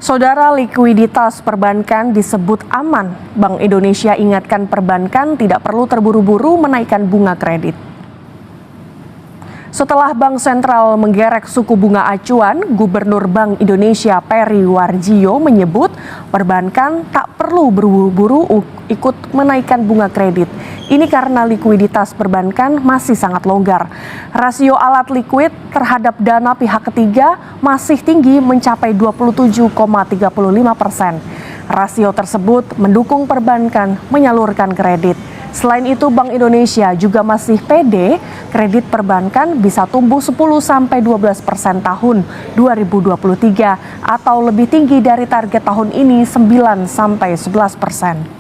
Saudara, likuiditas perbankan disebut aman. Bank Indonesia ingatkan perbankan tidak perlu terburu-buru menaikkan bunga kredit. Setelah Bank Sentral menggerek suku bunga acuan, Gubernur Bank Indonesia Peri Warjio menyebut perbankan tak perlu buru-buru ikut menaikkan bunga kredit. Ini karena likuiditas perbankan masih sangat longgar. Rasio alat likuid terhadap dana pihak ketiga masih tinggi mencapai 27,35%. Rasio tersebut mendukung perbankan menyalurkan kredit. Selain itu, Bank Indonesia juga masih pede kredit perbankan bisa tumbuh 10-12% tahun 2023 atau lebih tinggi dari target tahun ini 9-11%.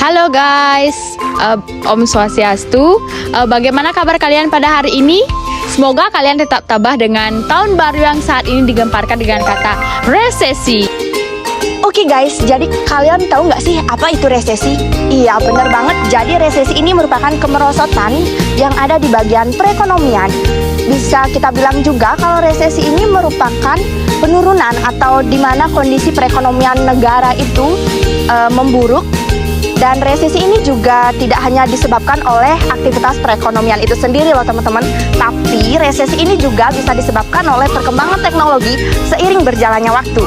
Halo guys, Om Swastiastu. Bagaimana kabar kalian pada hari ini? Semoga kalian tetap tabah dengan tahun baru yang saat ini digemparkan dengan kata resesi. Oke guys, jadi kalian tahu nggak sih apa itu resesi? Iya bener banget, jadi resesi ini merupakan kemerosotan yang ada di bagian perekonomian. Bisa kita bilang juga kalau resesi ini merupakan penurunan atau di mana kondisi perekonomian negara itu memburuk. Dan resesi ini juga tidak hanya disebabkan oleh aktivitas perekonomian itu sendiri loh teman-teman, tapi resesi ini juga bisa disebabkan oleh perkembangan teknologi seiring berjalannya waktu.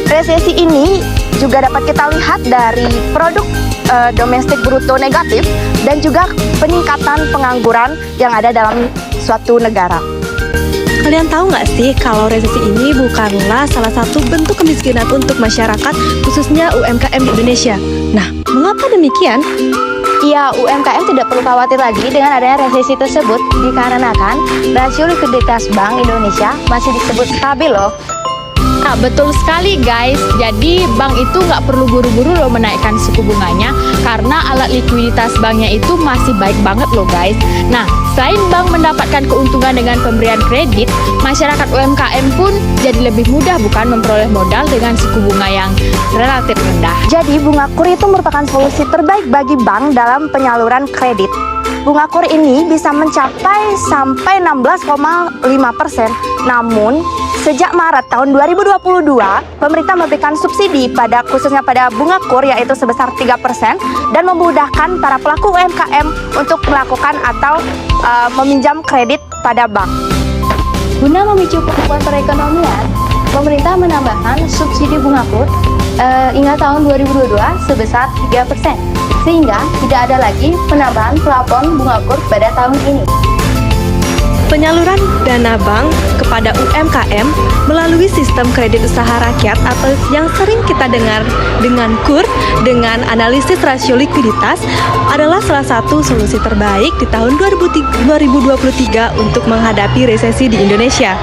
Resesi ini juga dapat kita lihat dari produk domestik bruto negatif dan juga peningkatan pengangguran yang ada dalam suatu negara. Kalian tahu nggak sih kalau resesi ini bukanlah salah satu bentuk kemiskinan untuk masyarakat, khususnya UMKM di Indonesia. Nah, mengapa demikian? Ya, UMKM tidak perlu khawatir lagi dengan adanya resesi tersebut dikarenakan rasio likuiditas Bank Indonesia masih disebut stabil loh. Nah, betul sekali guys, jadi bank itu nggak perlu buru-buru loh menaikkan suku bunganya karena alat likuiditas banknya itu masih baik banget loh guys. Nah, selain bank mendapatkan keuntungan dengan pemberian kredit, masyarakat UMKM pun jadi lebih mudah bukan memperoleh modal dengan suku bunga yang relatif rendah. Jadi bunga KUR itu merupakan solusi terbaik bagi bank dalam penyaluran kredit. Bunga KUR ini bisa mencapai sampai 16,5%. Namun, sejak Maret tahun 2022, pemerintah memberikan subsidi khususnya pada bunga KUR yaitu sebesar 3% dan memudahkan para pelaku UMKM untuk melakukan atau meminjam kredit pada bank. Guna memicu pertumbuhan perekonomian, pemerintah menambahkan subsidi bunga KUR hingga tahun 2022 sebesar 3%, sehingga tidak ada lagi penambahan plafon bunga KUR pada tahun ini. Penyaluran dana bank kepada UMKM melalui sistem kredit usaha rakyat atau yang sering kita dengar dengan KUR dengan analisis rasio likuiditas adalah salah satu solusi terbaik di tahun 2023 untuk menghadapi resesi di Indonesia.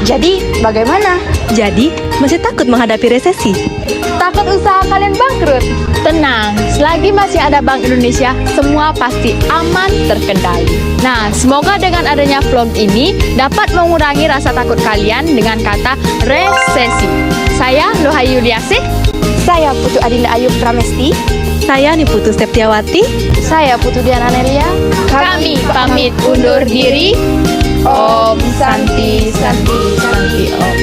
Jadi bagaimana? Jadi, masih takut menghadapi resesi? Takut usaha kalian bangkrut? Tenang, selagi masih ada Bank Indonesia, semua pasti aman terkendali. Nah, semoga dengan adanya vlog ini dapat mengurangi rasa takut kalian dengan kata resesi. Saya Lohayu Yuliasih. Saya Putu Adinda Ayub Pramesti. Saya Niputu Septiawati. Saya Putu Diana Nelia. Kami pamit undur diri. Om Santi Santi Santi Om.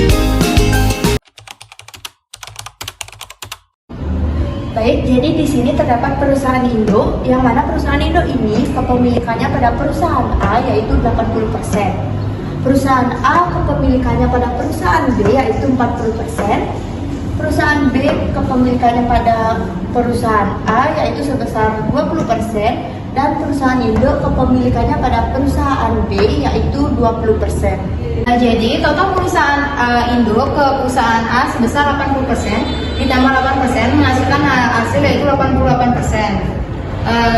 Baik, jadi di sini terdapat perusahaan Indo, yang mana perusahaan Indo ini kepemilikannya pada perusahaan A yaitu 80%. Perusahaan A kepemilikannya pada perusahaan B yaitu 40%. Perusahaan B kepemilikannya pada perusahaan A yaitu sebesar 20%. Dan perusahaan Indo kepemilikannya pada perusahaan B yaitu 20%. Nah, jadi total perusahaan Indo ke perusahaan A sebesar 80%, ditambah 8% menghasilkan hasil yaitu 88%.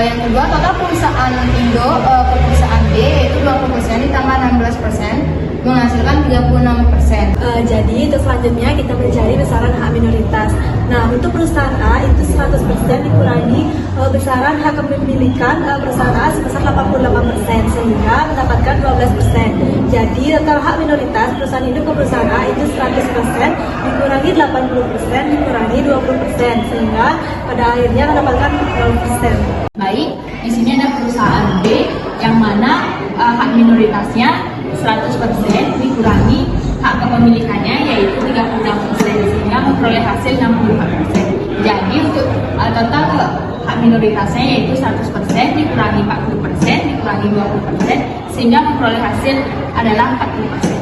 Yang kedua, total perusahaan Indo ke perusahaan B yaitu 20% ditambah 16% menghasilkan 36%. Jadi untuk selanjutnya kita mencari besaran hak minoritas. Nah, untuk perusahaan A itu 100% dikurangi besaran hak kepemilikan perusahaan A sebesar 88% sehingga mendapatkan 12%. Jadi total hak minoritas perusahaan induk ke perusahaan A itu 100% dikurangi 80% dikurangi 20% sehingga pada akhirnya mendapatkan 0%. Baik, di sini ada perusahaan B yang mana hak minoritasnya 100% dikurangi hak kepemilikannya yaitu 36% sehingga memperoleh hasil 64%. Jadi untuk total hak minoritasnya yaitu 100% dikurangi 40% dikurangi 20% sehingga memperoleh hasil adalah 40%.